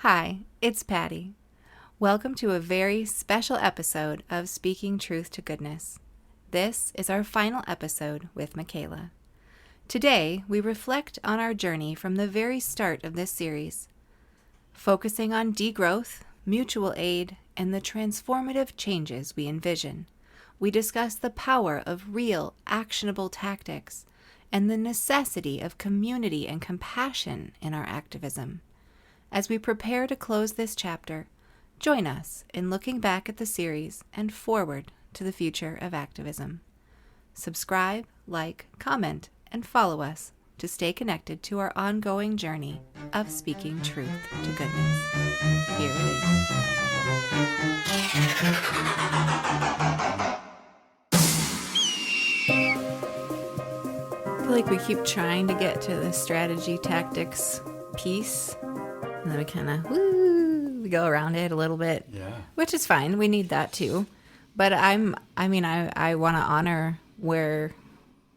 Hi, it's Patti. Welcome to a very special episode of Speaking Truth to Goodness. This is our final episode with Michaela. Today, we reflect on our journey from the very start of this series, focusing on degrowth, mutual aid, and the transformative changes we envision. We discuss the power of real, actionable tactics and the necessity of community and compassion in our activism. As we prepare to close this chapter, join us in looking back at the series and forward to the future of activism. Subscribe, like, comment, and follow us to stay connected to our ongoing journey of speaking truth to goodness. Here it is. I feel like we keep trying to get to the strategy tactics piece, and then we kind of we go around it a little bit, which is fine. We need that too. But I want to honor where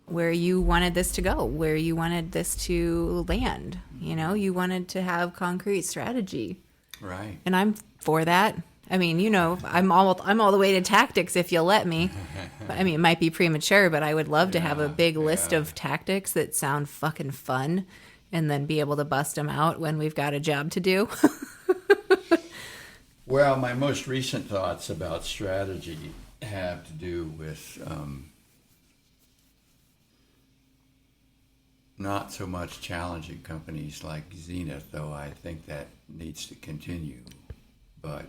you wanted this to go, where you wanted this to land. You know, you wanted to have concrete strategy, right? And I'm for that. I mean, you know, I'm all the way to tactics if you'll let me. I mean, it might be premature, but I would love to have a big list of tactics that sound fucking fun, and then be able to bust them out when we've got a job to do. Well, my most recent thoughts about strategy have to do with not so much challenging companies like Zenith, though I think that needs to continue, but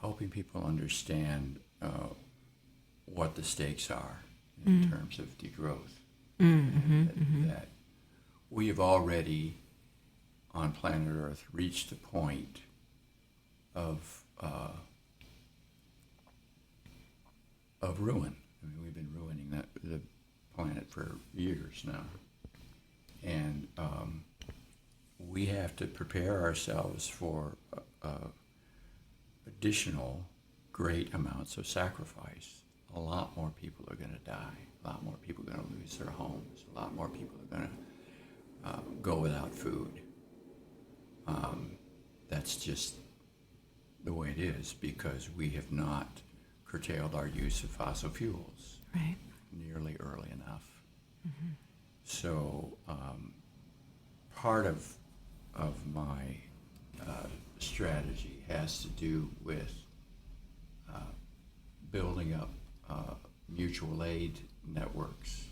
helping people understand what the stakes are in terms of degrowth. That we have already, on planet Earth, reached the point of ruin. I mean, we've been ruining the planet for years now, and we have to prepare ourselves for additional great amounts of sacrifice. A lot more people are going to die. A lot more people are going to lose their homes. A lot more people are going to go without food. That's just the way it is because we have not curtailed our use of fossil fuels nearly early enough. Mm-hmm. So part of my strategy has to do with building up mutual aid networks,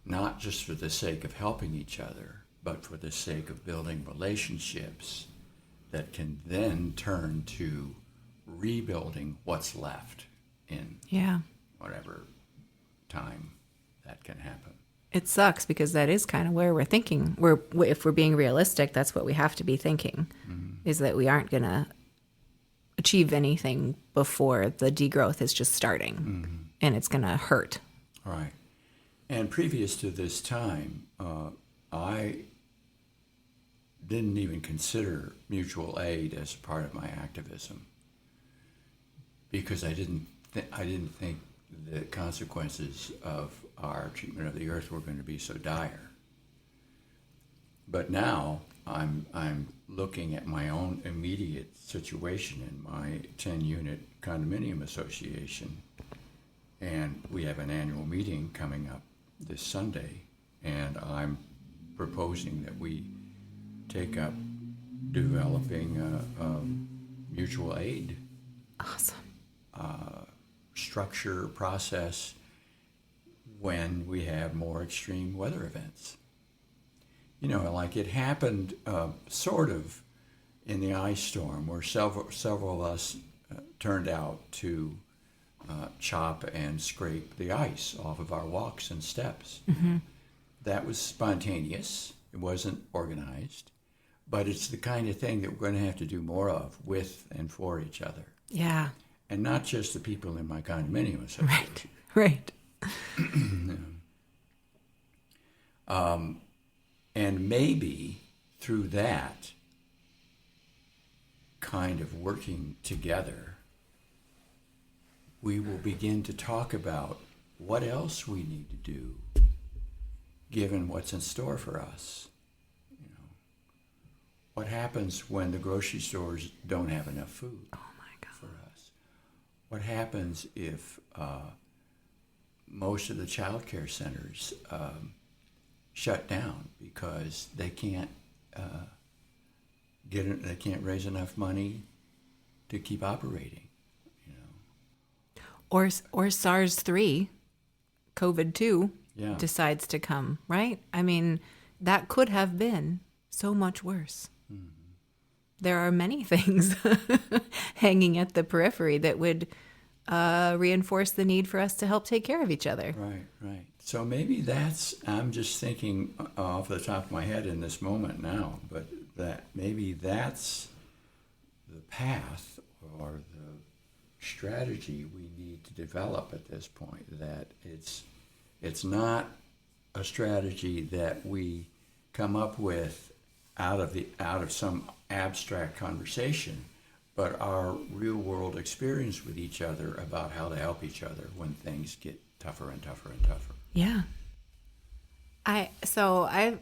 not just for the sake of helping each other, but for the sake of building relationships that can then turn to rebuilding what's left in whatever time that can happen. It sucks because that is kind of where we're thinking. If we're being realistic, that's what we have to be thinking, is that we aren't going to achieve anything before the degrowth is just starting, and it's going to hurt. Right. And previous to this time, I didn't even consider mutual aid as part of my activism because I didn't think the consequences of our treatment of the earth were going to be so dire. But now I'm looking at my own immediate situation in my 10-unit condominium association, and we have an annual meeting coming up this Sunday, and I'm proposing that we take up developing a mutual aid structure process when we have more extreme weather events. You know, like it happened sort of in the ice storm where several of us turned out to chop and scrape the ice off of our walks and steps. Mm-hmm. That was spontaneous. It wasn't organized. But it's the kind of thing that we're going to have to do more of with and for each other. Yeah. And not just the people in my condominium association. Right. And maybe through that kind of working together, we will begin to talk about what else we need to do given what's in store for us. You know, what happens when the grocery stores don't have enough food for us? What happens if most of the child care centers shut down because they can't they can't raise enough money to keep operating? You know, Or SARS-3, COVID-2, yeah, decides to come, right? I mean, that could have been so much worse. Mm-hmm. There are many things hanging at the periphery that would reinforce the need for us to help take care of each other. Right, right. So maybe I'm just thinking off the top of my head in this moment now, but that maybe that's the path or the strategy we need to develop at this point, that it's not a strategy that we come up with out of some abstract conversation, but our real world experience with each other about how to help each other when things get tougher and tougher and tougher. Yeah. I've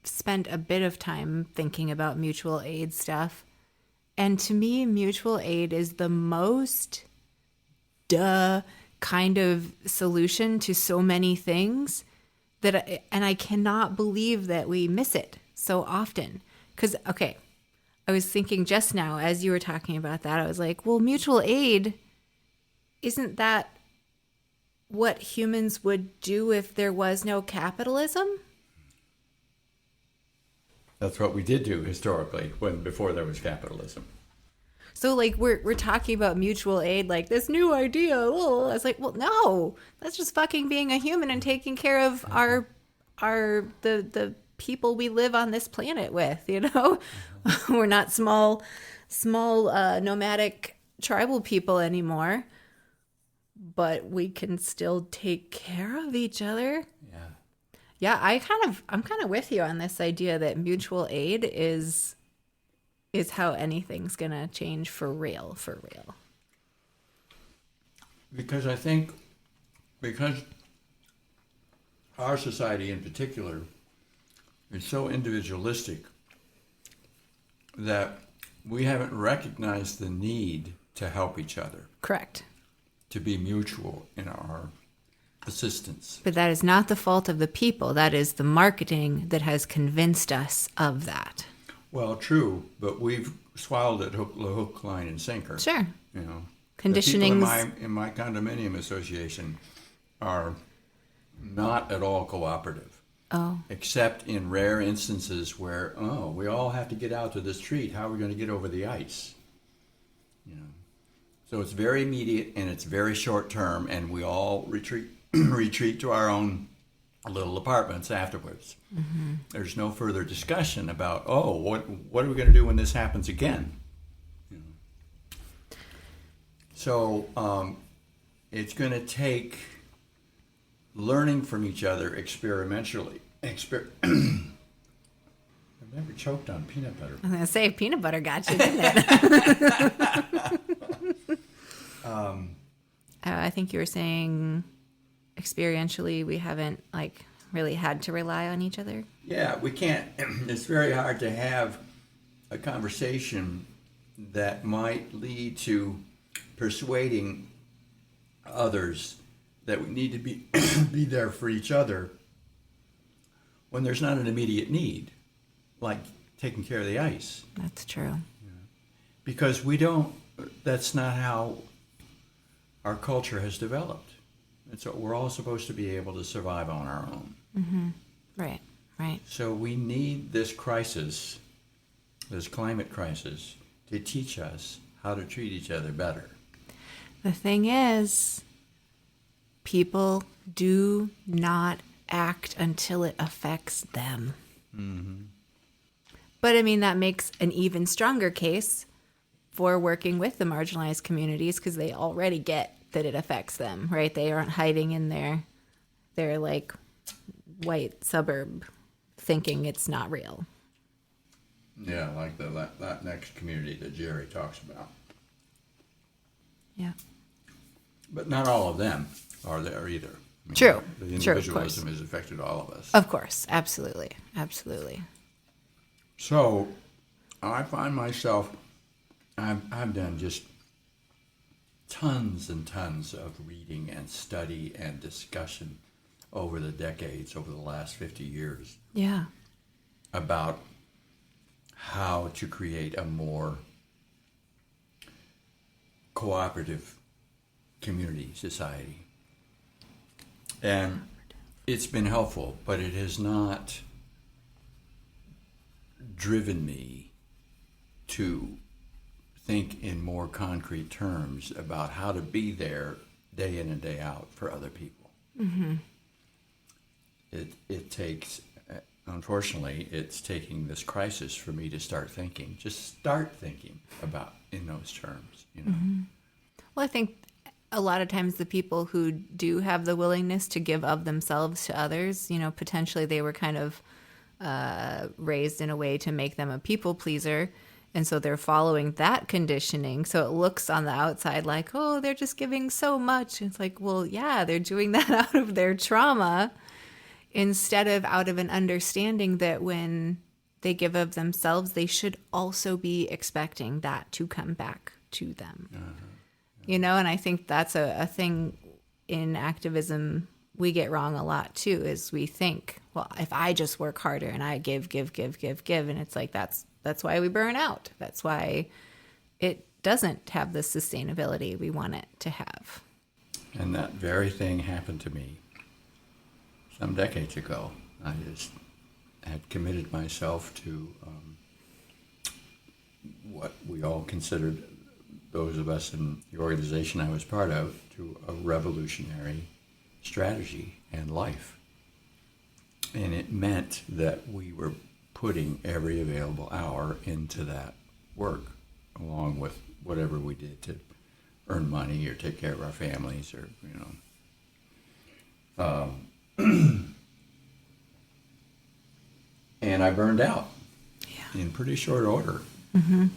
spent a bit of time thinking about mutual aid stuff. And to me, mutual aid is the most kind of solution to so many things and I cannot believe that we miss it so often. Because, okay, I was thinking just now as you were talking about that, I was like, well, mutual aid, isn't that what humans would do if there was no capitalism? That's what we did do historically before there was capitalism. So like we're talking about mutual aid like this new idea. Oh, I was like, well, no, that's just fucking being a human and taking care of the people we live on this planet with, you know? We're not small nomadic tribal people anymore, but we can still take care of each other. Yeah, I'm kind of with you on this idea that mutual aid is how anything's going to change for real. Because I think, because our society in particular is so individualistic that we haven't recognized the need to help each other. Correct. To be mutual in our assistance. But that is not the fault of the people. That is the marketing that has convinced us of that. Well, true, but we've swallowed it hook, line, and sinker. Sure. You know, conditioning in my condominium association are not at all cooperative. Oh. Except in rare instances where, we all have to get out to the street. How are we going to get over the ice? You know. So it's very immediate and it's very short term, and we all retreat to our own little apartments afterwards. Mm-hmm. There's no further discussion about, what are we going to do when this happens again? You know. So it's going to take learning from each other experimentally. I've never choked on peanut butter. I was going to say, peanut butter got you, didn't it? I think you were saying experientially we haven't really had to rely on each other. Yeah, we can't. It's very hard to have a conversation that might lead to persuading others that we need to be there for each other when there's not an immediate need, like taking care of the ice. That's true. Because that's not how our culture has developed. And so we're all supposed to be able to survive on our own. Mm-hmm. Right. So we need this crisis, this climate crisis, to teach us how to treat each other better. The thing is, people do not act until it affects them. Mm-hmm. But I mean, that makes an even stronger case for working with the marginalized communities, because they already get that it affects them, right? They aren't hiding in their like white suburb thinking it's not real. Yeah, like the Latinx community that Jerry talks about. Yeah. But not all of them are there either. I mean, True. The individualism has affected all of us. Of course. Absolutely. So I find myself, I've done just tons and tons of reading and study and discussion over the decades, over the last 50 years, Yeah. about how to create a more cooperative community society. And it's been helpful, but it has not driven me to think in more concrete terms about how to be there day in and day out for other people. Mm-hmm. It takes, unfortunately, it's taking this crisis for me to start thinking, just start thinking about in those terms, you know. Mm-hmm. Well, I think a lot of times the people who do have the willingness to give of themselves to others, you know, potentially they were kind of raised in a way to make them a people pleaser. And so they're following that conditioning. So it looks on the outside like, oh, they're just giving so much. It's like, well, yeah, they're doing that out of their trauma instead of out of an understanding that when they give of themselves, they should also be expecting that to come back to them. You know, and I think that's a thing in activism we get wrong a lot too, is we think, well, if I just work harder and I give, and it's like that's why we burn out. That's why it doesn't have the sustainability we want it to have. And that very thing happened to me some decades ago. I just had committed myself to what we all considered, those of us in the organization I was part of, to a revolutionary strategy and life. And it meant that we were putting every available hour into that work, along with whatever we did to earn money or take care of our families, or, you know. And I burned out in pretty short order. Mm-hmm.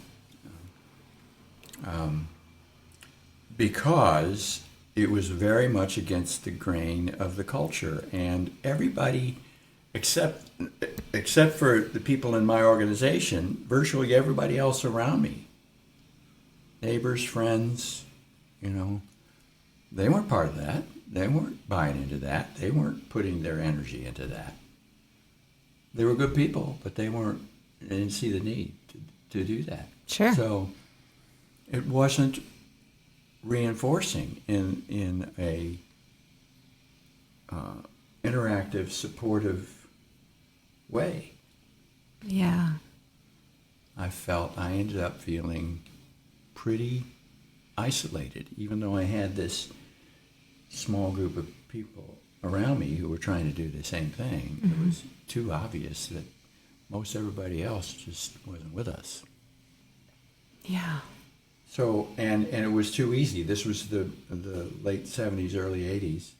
Because it was very much against the grain of the culture, and everybody, except for the people in my organization, virtually everybody else around me, neighbors, friends, you know, they weren't part of that. They weren't buying into that. They weren't putting their energy into that. They were good people, but they didn't see the need to do that. Sure. So it wasn't reinforcing in a interactive, supportive way. Yeah. I ended up feeling pretty isolated, even though I had this small group of people around me who were trying to do the same thing. Mm-hmm. It was too obvious that most everybody else just wasn't with us. Yeah. So, and it was too easy. This was the late 70s, early 80s.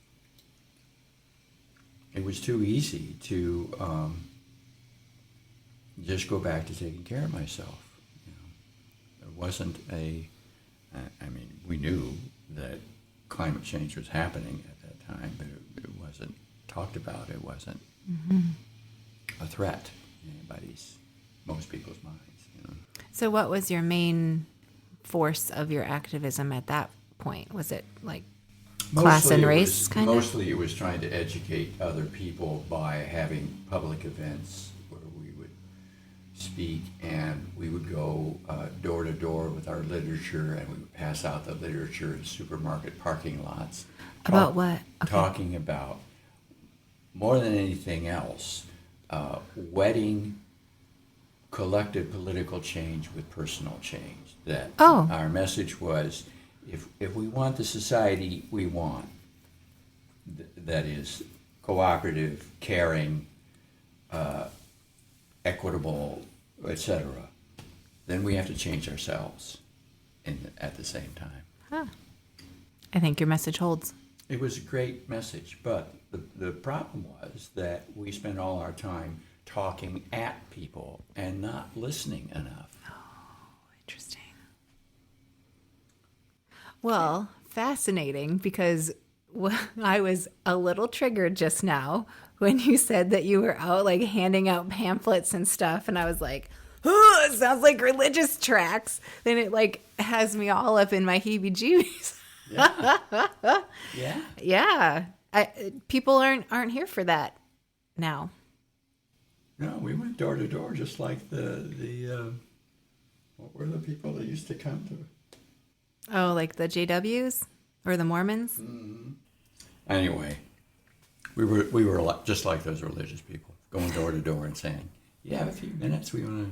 It was too easy to just go back to taking care of myself. You know, it wasn't I mean, we knew that climate change was happening at that time, but it wasn't talked about. It wasn't a threat in most people's minds. You know. So what was your main force of your activism at that point? Was it like class and race kind of? Mostly it was trying to educate other people by having public events where we would speak, and we would go door to door with our literature, and we would pass out the literature in supermarket parking lots. About what? Okay. Talking about, more than anything else, wedding collective political change with personal change. That our message was, if we want the society we want, that is cooperative, caring, equitable, etc., then we have to change ourselves at the same time. Huh. I think your message holds. It was a great message, but the problem was that we spent all our time talking at people and not listening enough. Oh, interesting. Well, fascinating, because I was a little triggered just now when you said that you were out like handing out pamphlets and stuff, and I was like, oh, it sounds like religious tracts, then it like has me all up in my heebie-jeebies. Yeah. Yeah. Yeah. People aren't here for that now. No, we went door to door just like the what were the people that used to come to? Oh, like the JWs or the Mormons? Mm-hmm. Anyway, we were just like those religious people, going door to door and saying, "You have a few minutes. We want to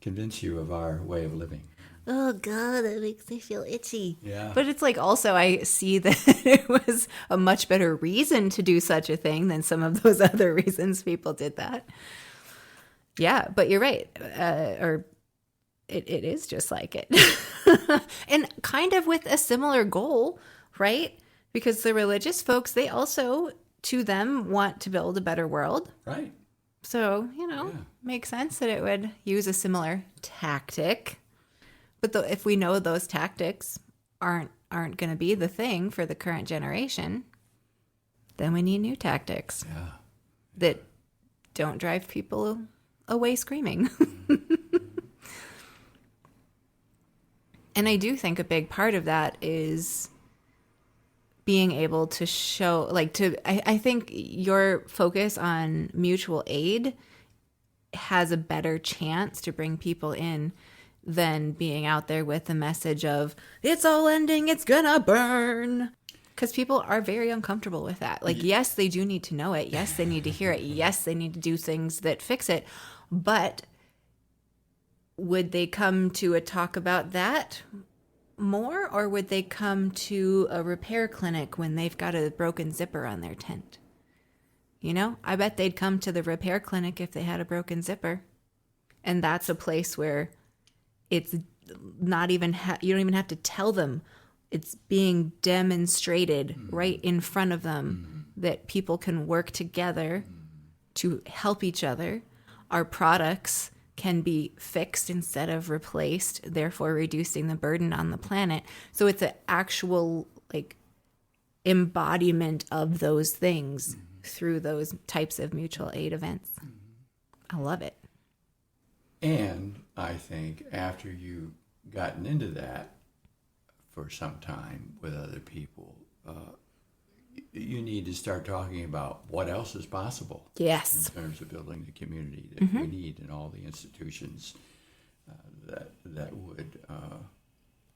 convince you of our way of living." Oh God, that makes me feel itchy. Yeah. But it's like also I see that it was a much better reason to do such a thing than some of those other reasons people did that. Yeah, but you're right. Or it is just like it. And kind of with a similar goal, right? Because the religious folks, they also, to them, want to build a better world. Right. So, makes sense that it would use a similar tactic. But if we know those tactics aren't going to be the thing for the current generation, then we need new tactics that don't drive people away screaming. And I do think a big part of that is being able to show, I think your focus on mutual aid has a better chance to bring people in than being out there with the message of, it's all ending, it's gonna burn. Because people are very uncomfortable with that. Like, yes, they do need to know it. Yes, they need to hear it. Yes, they need to do things that fix it. But would they come to a talk about that more? Or would they come to a repair clinic when they've got a broken zipper on their tent? I bet they'd come to the repair clinic if they had a broken zipper. And that's a place where it's not even, you don't even have to tell them. It's being demonstrated right in front of them that people can work together to help each other. Our products can be fixed instead of replaced, therefore reducing the burden on the planet. So it's an actual embodiment of those things through those types of mutual aid events. I love it. And I think after you've gotten into that for some time with other people, you need to start talking about what else is possible. Yes. In terms of building the community that we need and all the institutions that would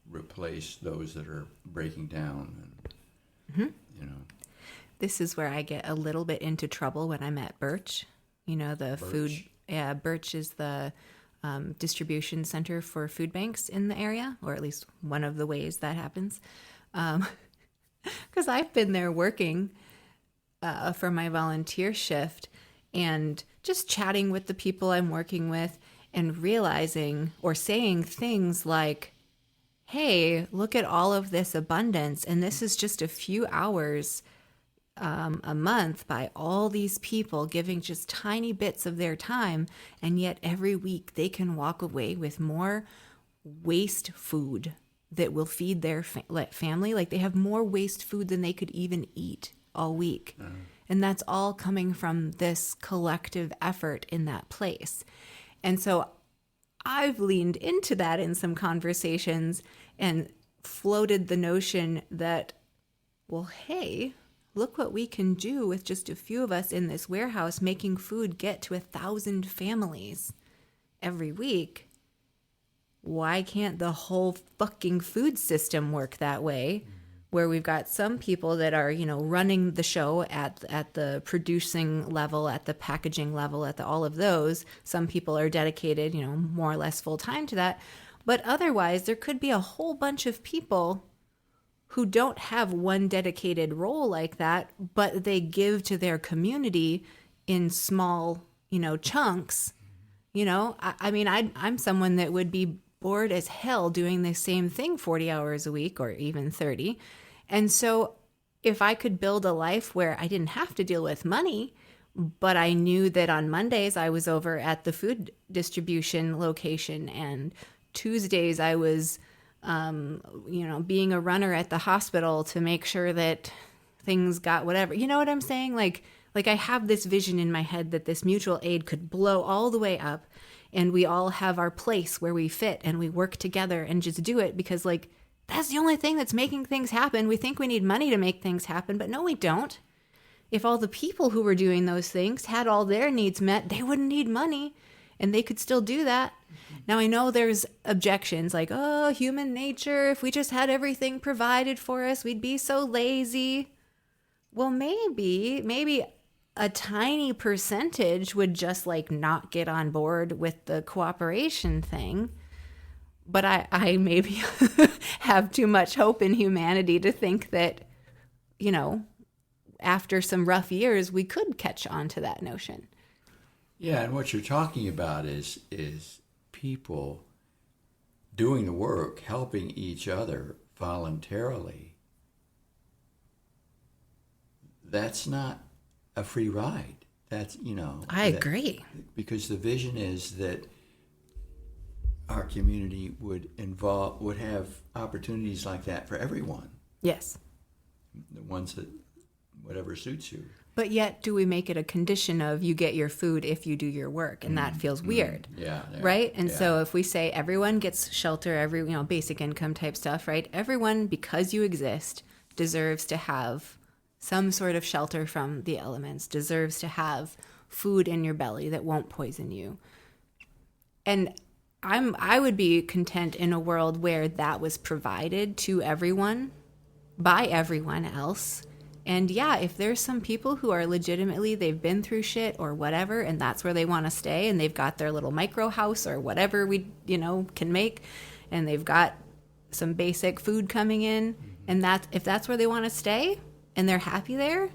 replace those that are breaking down. And, This is where I get a little bit into trouble when I'm at Birch. The Birch. food. Yeah, Birch is the distribution center for food banks in the area, or at least one of the ways that happens. Because I've been there working for my volunteer shift and just chatting with the people I'm working with and realizing or saying things like, hey, look at all of this abundance. And this is just a few hours a month by all these people giving just tiny bits of their time. And yet every week they can walk away with more waste food that will feed their family. Like they have more waste food than they could even eat all week. And that's all coming from this collective effort in that place. And so I've leaned into that in some conversations and floated the notion that, well, hey, look what we can do with just a few of us in this warehouse making food get to 1,000 families every week. Why can't the whole fucking food system work that way? Where we've got some people that are, running the show at the producing level, at the packaging level, at all of those. Some people are dedicated, more or less full time to that. But otherwise, there could be a whole bunch of people who don't have one dedicated role like that, but they give to their community in small, chunks. I'm someone that would be bored as hell doing the same thing 40 hours a week or even 30. And so if I could build a life where I didn't have to deal with money, but I knew that on Mondays I was over at the food distribution location, and Tuesdays I was, being a runner at the hospital to make sure that things got whatever. You know what I'm saying? Like I have this vision in my head that this mutual aid could blow all the way up and we all have our place where we fit and we work together and just do it because like that's the only thing that's making things happen. We think we need money to make things happen, but no, we don't. If all the people who were doing those things had all their needs met, they wouldn't need money and they could still do that. Now, I know there's objections like, oh, human nature, if we just had everything provided for us, we'd be so lazy. Well, maybe a tiny percentage would just like not get on board with the cooperation thing. But I maybe have too much hope in humanity to think that, you know, after some rough years, we could catch on to that notion. Yeah, and what you're talking about is people doing the work, helping each other voluntarily. That's not a free ride. That's, you know. I agree. Because the vision is that our community would have opportunities like that for everyone. Yes. The ones that, whatever suits you. But yet, do we make it a condition of you get your food if you do your work? And that feels weird. Yeah. Right? And so if we say everyone gets shelter, basic income type stuff, right? Everyone, because you exist, deserves to have some sort of shelter from the elements, deserves to have food in your belly that won't poison you. And I would be content in a world where that was provided to everyone by everyone else. And yeah, if there's some people who are legitimately, they've been through shit or whatever, and that's where they want to stay, and they've got their little micro house or whatever we, can make, and they've got some basic food coming in, and if that's where they want to stay, and they're happy there,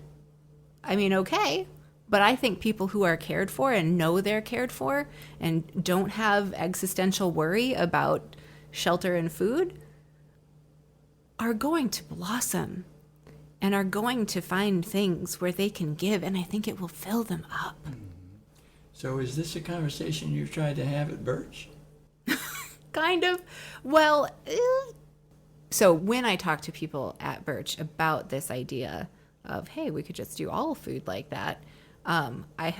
I mean, okay. But I think people who are cared for and know they're cared for and don't have existential worry about shelter and food are going to blossom and are going to find things where they can give, and I think it will fill them up. So is this a conversation you've tried to have at Birch? Kind of. Well, so when I talk to people at Birch about this idea of, hey, we could just do all food like that, I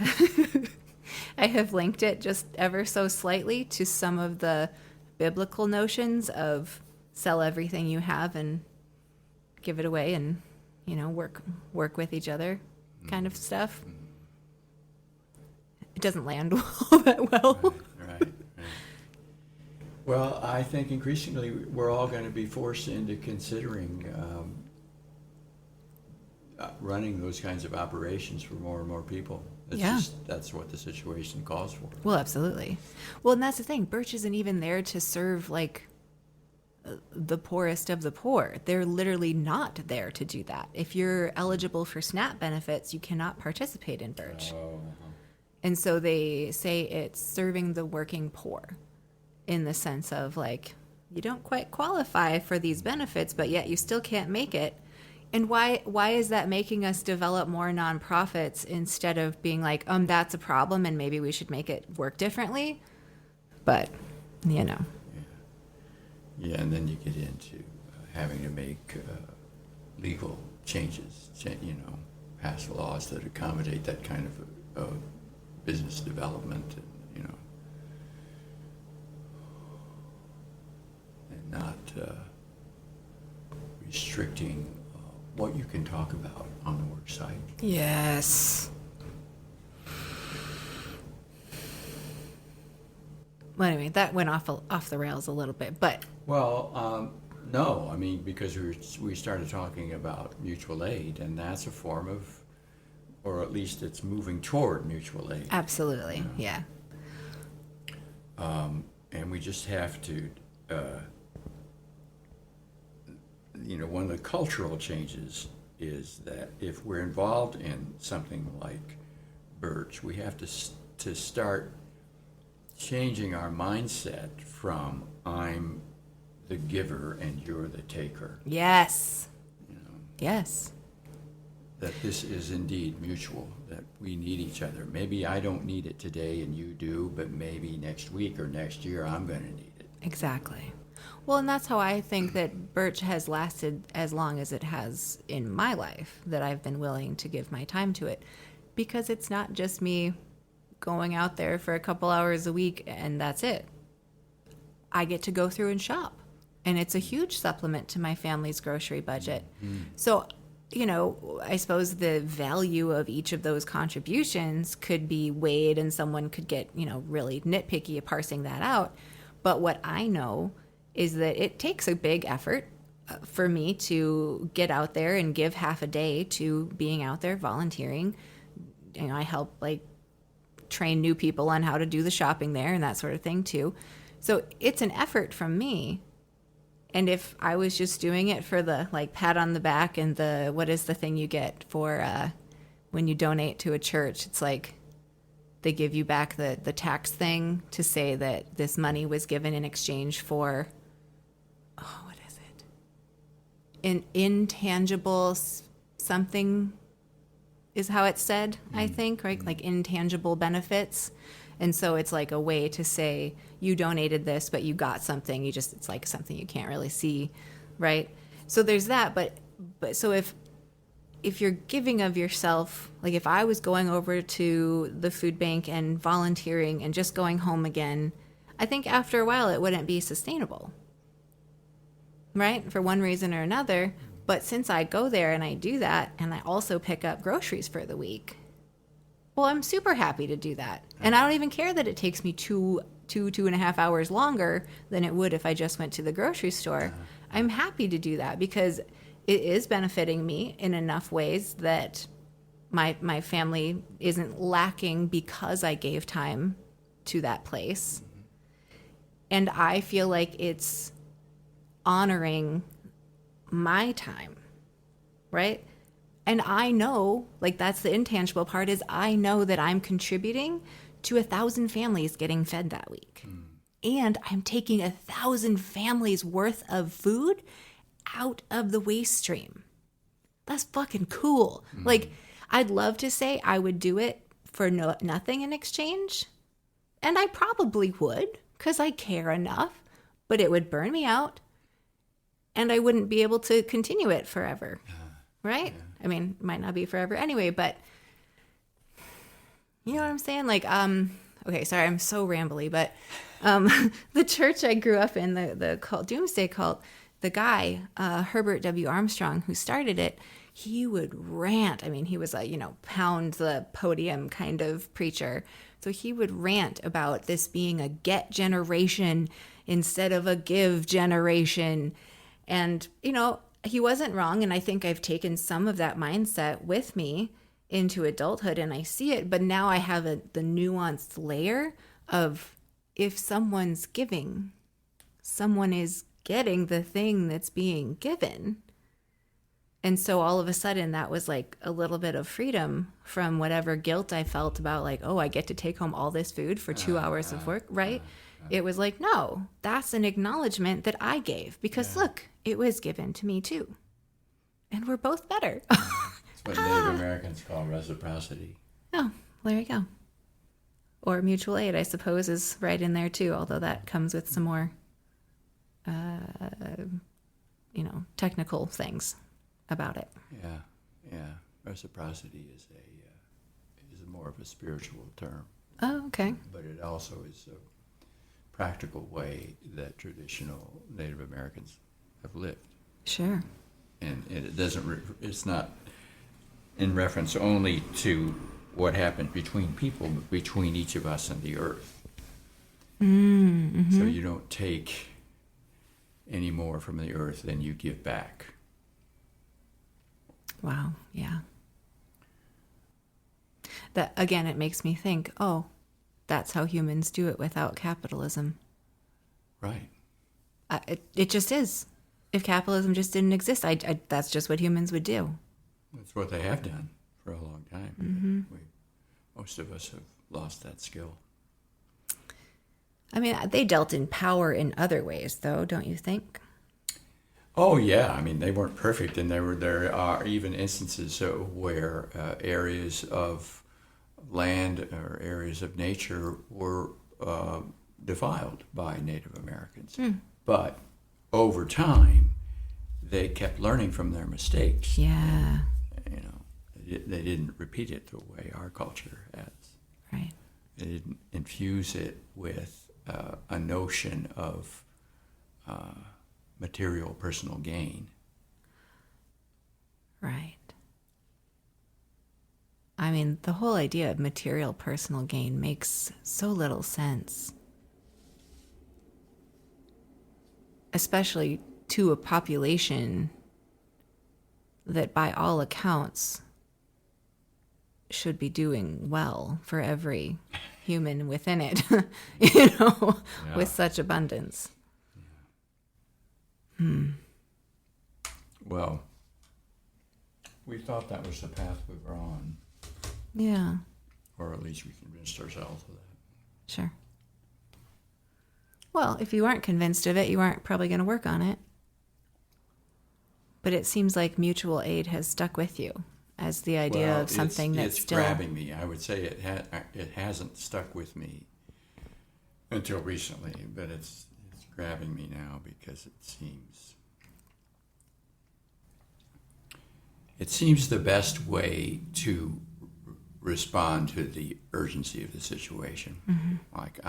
have linked it just ever so slightly to some of the biblical notions of sell everything you have and give it away and, work with each other kind of stuff. It doesn't land all that well. Right. Well, I think increasingly we're all going to be forced into considering running those kinds of operations for more and more people. That's what the situation calls for. Well, absolutely. Well, and that's the thing. Birch isn't even there to serve like the poorest of the poor. They're literally not there to do that. If you're eligible for SNAP benefits, you cannot participate in Birch. And so they say it's serving the working poor in the sense of like, you don't quite qualify for these benefits, but yet you still can't make it. And why is that making us develop more nonprofits instead of being like, that's a problem and maybe we should make it work differently? But, Yeah, and then you get into having to make legal changes, pass laws that accommodate that kind of business development, and not restricting what you can talk about on the work site. Yes. Well, anyway, that went off the rails a little bit, but... Well, no, I mean, because we started talking about mutual aid, and that's a form of, or at least it's moving toward mutual aid. Absolutely, yeah. And we just have to, one of the cultural changes is that if we're involved in something like Birch, we have to start changing our mindset from I'm the giver and you're the taker. Yes. Yes. That this is indeed mutual, that we need each other. Maybe I don't need it today and you do, but maybe next week or next year I'm going to need it. Exactly. Well, and that's how I think that Birch has lasted as long as it has in my life, that I've been willing to give my time to it. Because it's not just me going out there for a couple hours a week and that's it. I get to go through and shop. And it's a huge supplement to my family's grocery budget. So, I suppose the value of each of those contributions could be weighed and someone could get, really nitpicky at parsing that out. But what I know is that it takes a big effort for me to get out there and give half a day to being out there volunteering. I help train new people on how to do the shopping there and that sort of thing too. So it's an effort from me. And if I was just doing it for the pat on the back and the, what is the thing you get for when you donate to a church? It's they give you back the tax thing to say that this money was given in exchange for, what is it? An intangible something is how it's said, I think, right? Intangible benefits. And so it's a way to say you donated this, but you got something. It's something you can't really see, right? So there's that. But so if you're giving of yourself, if I was going over to the food bank and volunteering and just going home again, I think after a while it wouldn't be sustainable, right? For one reason or another. But since I go there and I do that, and I also pick up groceries for the week, well, I'm super happy to do that. And I don't even care that it takes me two and a half hours longer than it would if I just went to the grocery store. I'm happy to do that because it is benefiting me in enough ways that my family isn't lacking because I gave time to that place. And I feel like it's honoring my time, right? And I know, that's the intangible part, is I know that I'm contributing to 1,000 families getting fed that week. And I'm taking 1,000 families worth of food out of the waste stream. That's fucking cool. I'd love to say I would do it for nothing in exchange. And I probably would, because I care enough. But it would burn me out. And I wouldn't be able to continue it forever. Right? Yeah. I mean, it might not be forever anyway, but you know what I'm saying? Okay, sorry, I'm so rambly, but the church I grew up in, the cult, Doomsday Cult, the guy, Herbert W. Armstrong, who started it, he would rant. I mean, he was pound the podium kind of preacher. So he would rant about this being a get generation instead of a give generation. And, he wasn't wrong, and I think I've taken some of that mindset with me into adulthood, and I see it, but now I have the nuanced layer of if someone's giving, someone is getting the thing that's being given. And so all of a sudden that was a little bit of freedom from whatever guilt I felt about I get to take home all this food for 2 hours of work, right? It was no, that's an acknowledgement that I gave because look, it was given to me too. And we're both better. That's what Native Americans call reciprocity. Oh, there you go. Or mutual aid, I suppose, is right in there too, although that comes with some more, technical things about it. Yeah. Reciprocity is more of a spiritual term. Oh, okay. But it also is a practical way that traditional Native Americans have lived. Sure. And it doesn't. It's not in reference only to what happened between people, but between each of us and the earth. Mm-hmm. So you don't take any more from the earth than you give back. Wow. Yeah. That again, it makes me think. Oh, that's how humans do it without capitalism. Right. It just is. If capitalism just didn't exist, that's just what humans would do. That's what they have done for a long time. Mm-hmm. Most of us have lost that skill. I mean, they dealt in power in other ways, though, don't you think? Oh, yeah. I mean, they weren't perfect, and there are even instances where areas of land or areas of nature were defiled by Native Americans. But over time, they kept learning from their mistakes. Yeah. They didn't repeat it the way our culture has. Right. They didn't infuse it with a notion of material personal gain. Right. I mean, the whole idea of material personal gain makes so little sense. Especially to a population that by all accounts should be doing well for every human within it, with such abundance. Well, we thought that was the path we were on, Yeah, or at least we convinced ourselves of that. sure. Well, if you weren't convinced of it, you weren't probably going to work on it. But it seems like mutual aid has stuck with you as the idea of something that's still grabbing me. I would say it hasn't stuck with me until recently, but it's grabbing me now because it seems the best way to respond to the urgency of the situation. Mm-hmm. Like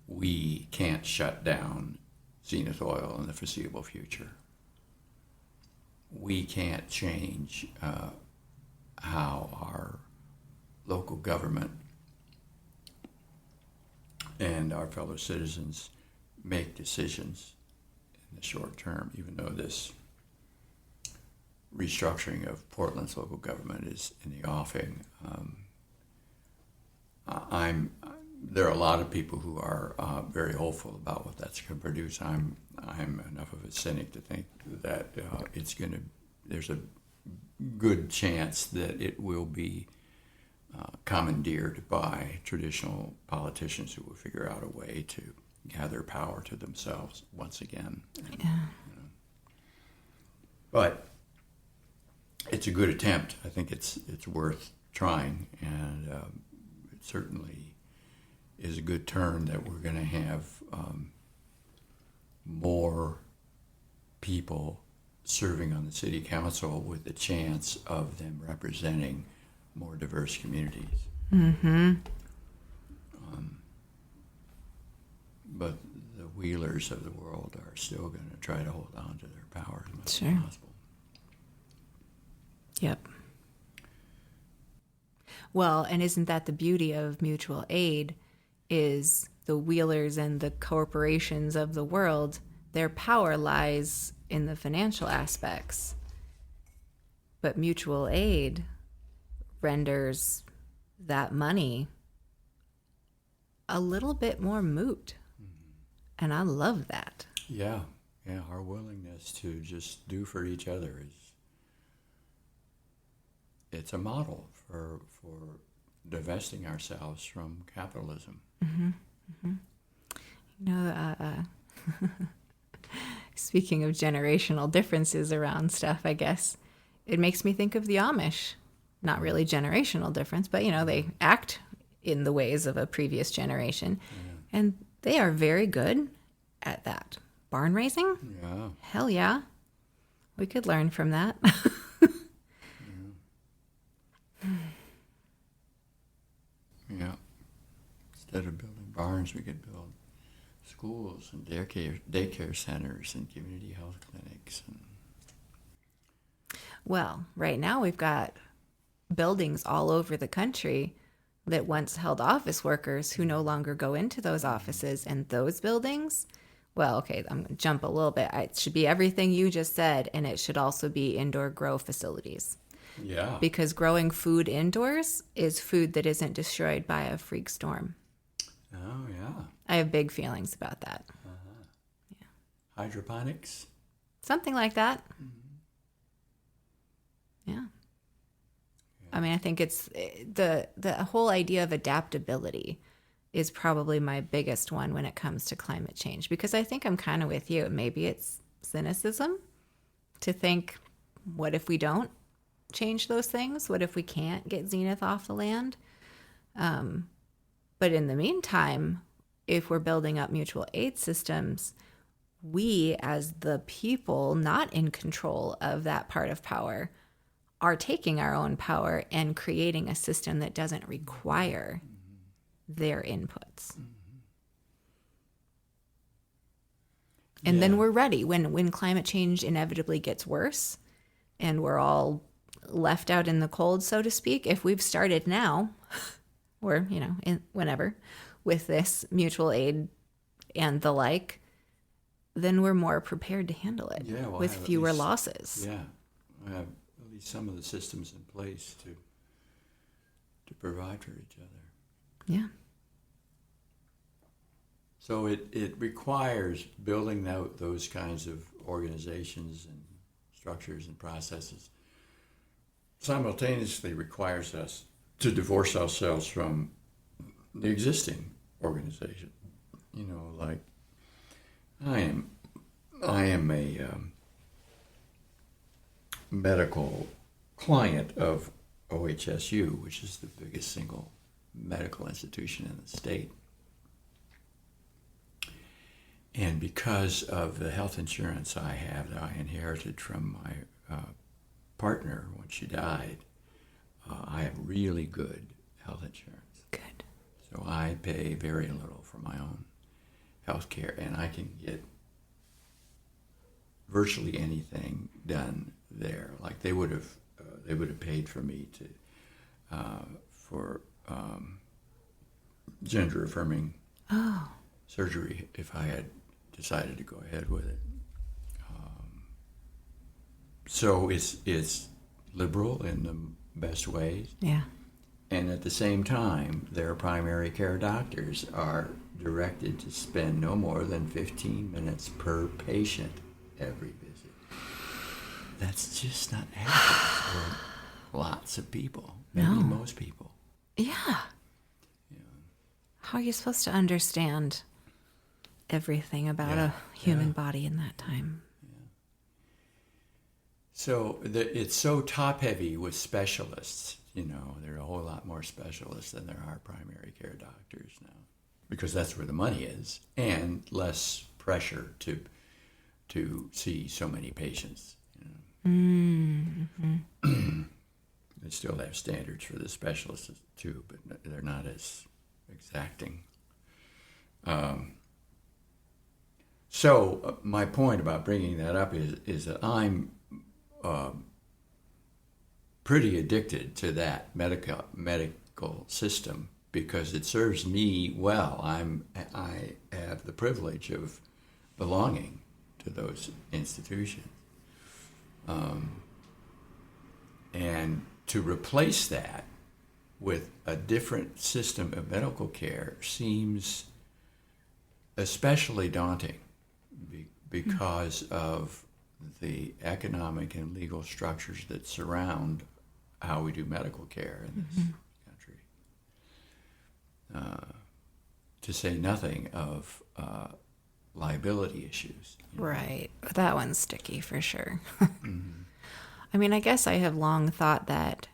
we can't shut down Zenith Oil in the foreseeable future. We can't change how our local government and our fellow citizens make decisions in the short term, even though this restructuring of Portland's local government is in the offing. There are a lot of people who are very hopeful about what that's going to produce. I'm enough of a cynic to think that there's a good chance that it will be commandeered by traditional politicians who will figure out a way to gather power to themselves once again. But it's a good attempt. I think it's worth trying, and it certainly is a good turn that we're going to have more people serving on the city council with the chance of them representing more diverse communities. Mm-hmm. But the Wheelers of the world are still going to try to hold on to their power as much Sure. as possible. Yep. Well, and isn't that the beauty of mutual aid, is the Wheelers and the corporations of the world, their power lies in the financial aspects. But mutual aid renders that money a little bit more moot. Mm-hmm. And I love that. Yeah. Our willingness to just do for each other it's a model for divesting ourselves from capitalism. Mm-hmm. Mm-hmm. Speaking of generational differences around stuff, I guess, it makes me think of the Amish. Not really generational difference, but, they act in the ways of a previous generation. Yeah. And they are very good at that. Barn raising? Yeah. Hell yeah. We could learn from that. Yeah. Instead of building barns, we could build schools and daycare centers and community health clinics. Well, right now we've got buildings all over the country that once held office workers who no longer go into those offices. And those buildings, well, okay, I'm going to jump a little bit. It should be everything you just said, and it should also be indoor grow facilities. Yeah. Because growing food indoors is food that isn't destroyed by a freak storm. Oh, yeah. I have big feelings about that. Uh-huh. Yeah. Hydroponics? Something like that. Mm-hmm. Yeah. I mean, I think it's the whole idea of adaptability is probably my biggest one when it comes to climate change, because I think I'm kind of with you. Maybe it's cynicism to think, what if we don't change those things? What if we can't get Zenith off the land? But in the meantime, if we're building up mutual aid systems, we as the people not in control of that part of power are taking our own power and creating a system that doesn't require their inputs. And then we're ready when climate change inevitably gets worse and we're all left out in the cold, so to speak. If we've started now, or, whenever, with this mutual aid and the like, then we're more prepared to handle it with fewer losses. Yeah, we have at least some of the systems in place to provide for each other. Yeah. So it requires building out those kinds of organizations and structures and processes. Simultaneously requires us to divorce ourselves from the existing organization. Like I am a medical client of OHSU, which is the biggest single medical institution in the state. And because of the health insurance I have that I inherited from my partner when she died, I have really good health insurance. Good. So I pay very little for my own health care, and I can get virtually anything done there. Like they would have paid for me for gender affirming surgery if I had decided to go ahead with it. So it's liberal in the best ways. Yeah. And at the same time, their primary care doctors are directed to spend no more than 15 minutes per patient every visit. That's just not happening for lots of people, maybe most people. Yeah. How are you supposed to understand everything about a human body in that time? So it's so top-heavy with specialists. There are a whole lot more specialists than there are primary care doctors now, because that's where the money is, and less pressure to see so many patients. Mm-hmm. They still have standards for the specialists too, but they're not as exacting. So my point about bringing that up is that I'm pretty addicted to that medical system because it serves me well. I have the privilege of belonging to those institutions. And to replace that with a different system of medical care seems especially daunting because of the economic and legal structures that surround how we do medical care in this country. To say nothing of liability issues. Right. That one's sticky for sure. I mean, I guess I have long thought that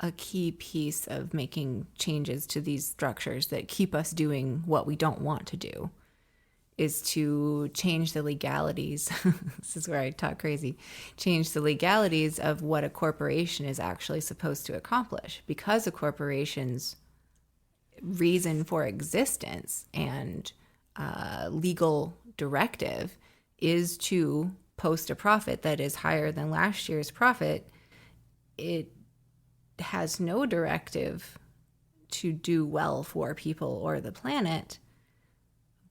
a key piece of making changes to these structures that keep us doing what we don't want to do is to change the legalities. This is where I talk crazy. Change the legalities of what a corporation is actually supposed to accomplish, because a corporation's reason for existence and legal directive is to post a profit that is higher than last year's profit. It has no directive to do well for people or the planet,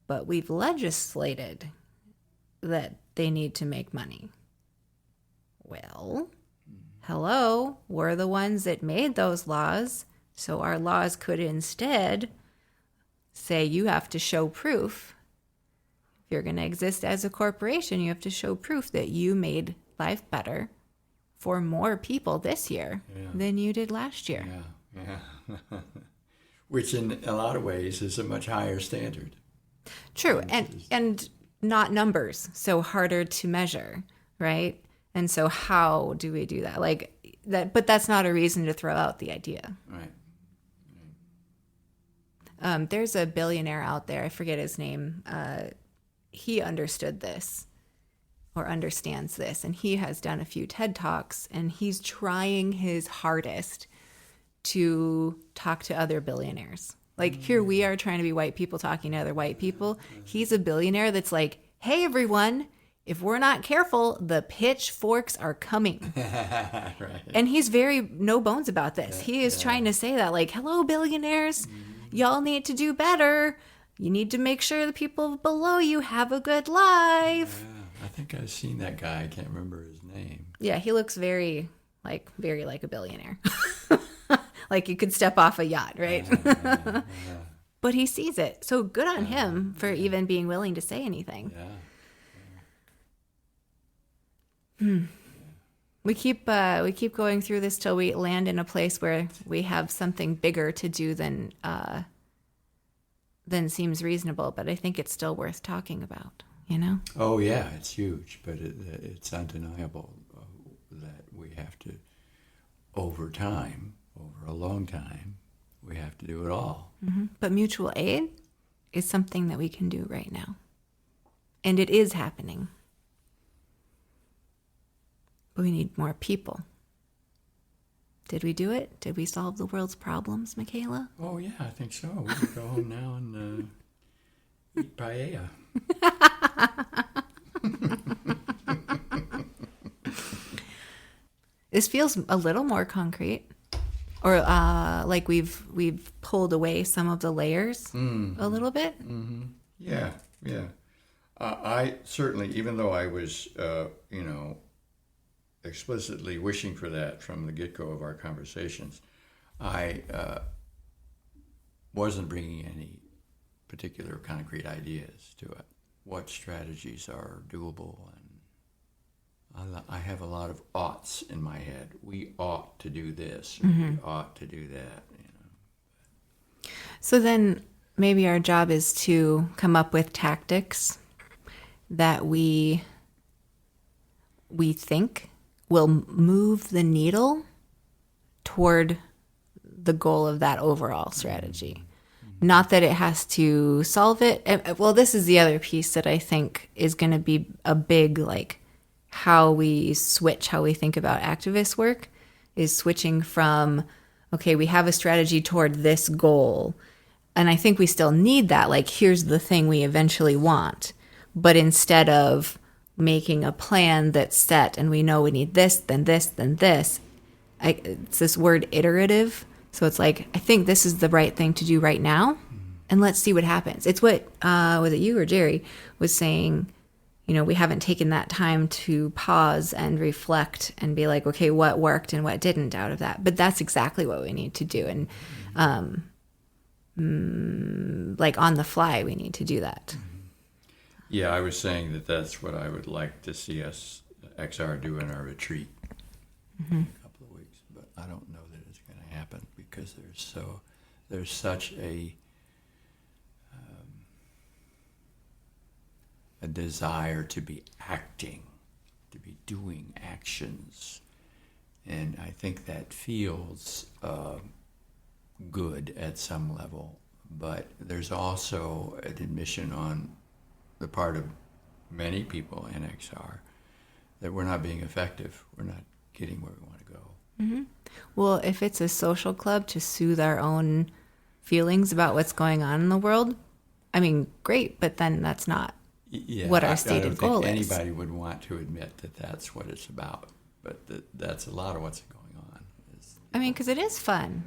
but we've legislated that they need to make money. Well, hello, we're the ones that made those laws, so our laws could instead say you have to show proof. If you're going to exist as a corporation, you have to show proof that you made life better for more people this year than you did last year. Yeah. Which in a lot of ways is a much higher standard. True, and not numbers, so harder to measure, right? And so how do we do that? Like that, but that's not a reason to throw out the idea. Right. There's a billionaire out there, I forget his name. He understood this. or understands this, and he has done a few TED Talks, and he's trying his hardest to talk to other billionaires. Like, here we are trying to be white people talking to other white people. He's a billionaire that's like, hey, everyone, if we're not careful, the pitchforks are coming. Right. And he's very no bones about this. He is trying to say that, like, hello, billionaires, y'all need to do better. You need to make sure the people below you have a good life. I think I've seen that guy. I can't remember his name. Yeah, he looks very like a billionaire. Like you could step off a yacht, right? But he sees it. So good on him for even being willing to say anything. We keep going through this till we land in a place where we have something bigger to do than seems reasonable. But I think it's still worth talking about. You know? Oh yeah, it's huge, but it's undeniable that we have to, over time, over a long time, we have to do it all. Mm-hmm. But mutual aid is something that we can do right now, and it is happening. But we need more people. Did we do it? Did we solve the world's problems, Michaela? Oh yeah, I think so. We could go home now and eat paella. This feels a little more concrete, or like we've pulled away some of the layers a little bit. Mm-hmm. Yeah. I certainly, even though I was, explicitly wishing for that from the get-go of our conversations, I wasn't bringing any particular concrete ideas to it. What strategies are doable, and I have a lot of oughts in my head. We ought to do this, we ought to do that. So then maybe our job is to come up with tactics that we think will move the needle toward the goal of that overall strategy. Not that it has to solve it. Well, this is the other piece that I think is going to be a big, like, how we think about activist work is switching from, okay, we have a strategy toward this goal. And I think we still need that. Like, here's the thing we eventually want. But instead of making a plan that's set and we know we need this, then this, then this, it's this word iterative. So it's like, I think this is the right thing to do right now, and let's see what happens. It's what, was it you or Jerry was saying, we haven't taken that time to pause and reflect and be like, okay, what worked and what didn't out of that. But that's exactly what we need to do. And like on the fly, we need to do that. Yeah, I was saying that's what I would like to see us, XR, do in our retreat in a couple of weeks. But I don't know that it's going to happen because there's such a desire to be acting, to be doing actions. And I think that feels good at some level. But there's also an admission on the part of many people in XR that we're not being effective. We're not getting where we want to go. Mm-hmm. Well, if it's a social club to soothe our own feelings about what's going on in the world, I mean, great, but then that's not what our stated goal is. I don't think anybody would want to admit that that's what it's about, but that's a lot of what's going on. Because it is fun.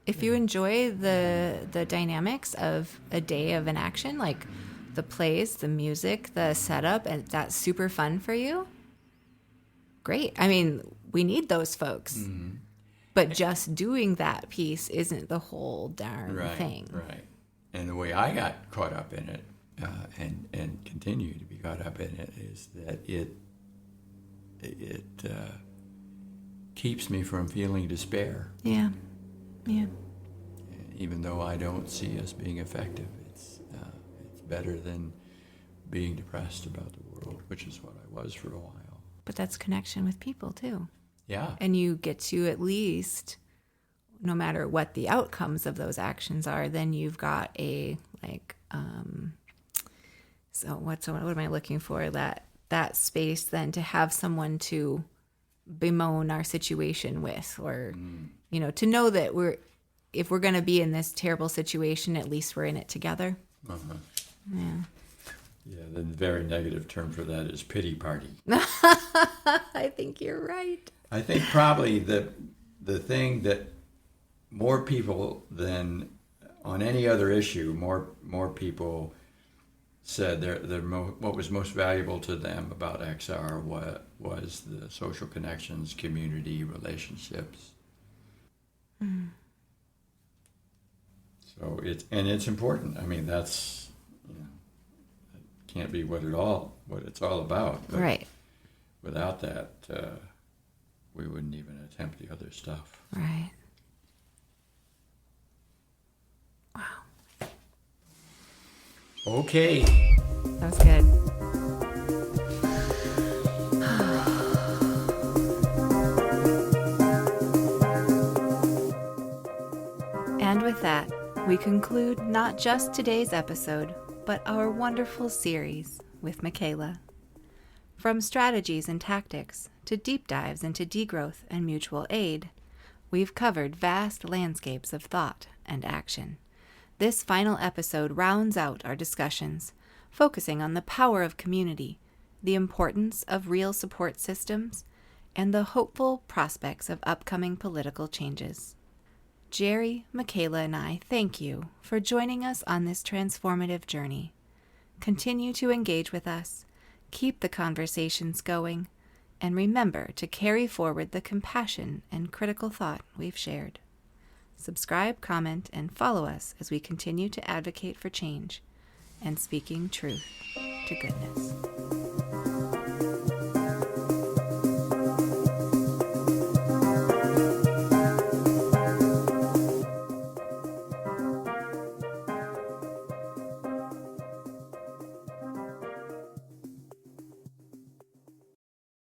If you enjoy the dynamics of a day of an action, like the plays, the music, the setup, and that's super fun for you, great. I mean, we need those folks. Mm-hmm. But just doing that piece isn't the whole darn thing. Right. And the way I got caught up in it, and continue to be caught up in it, is that it keeps me from feeling despair. Yeah. Even though I don't see us being effective, it's better than being depressed about the world, which is what I was for a while. But that's connection with people too. Yeah. And you get to, at least, no matter what the outcomes of those actions are, then you've got a, like, so what am I looking for? That that space then to have someone to bemoan our situation with, or, to know that if we're going to be in this terrible situation, at least we're in it together. Uh-huh. Yeah. Yeah, the very negative term for that is pity party. I think you're right. I think probably the thing that more people than on any other issue, more people said what was most valuable to them about XR was the social connections, community, relationships. Mm. So it's important. I mean, that's, can't be what it's all about. But Right. without that, we wouldn't even attempt the other stuff. Right. Wow. Okay. That was good. And with that, we conclude not just today's episode, but our wonderful series with Michaela. From strategies and tactics to deep dives into degrowth and mutual aid, we've covered vast landscapes of thought and action. This final episode rounds out our discussions, focusing on the power of community, the importance of real support systems, and the hopeful prospects of upcoming political changes. Jerry, Michaela, and I thank you for joining us on this transformative journey. Continue to engage with us, keep the conversations going, and remember to carry forward the compassion and critical thought we've shared. Subscribe, comment, and follow us as we continue to advocate for change and speaking truth to goodness.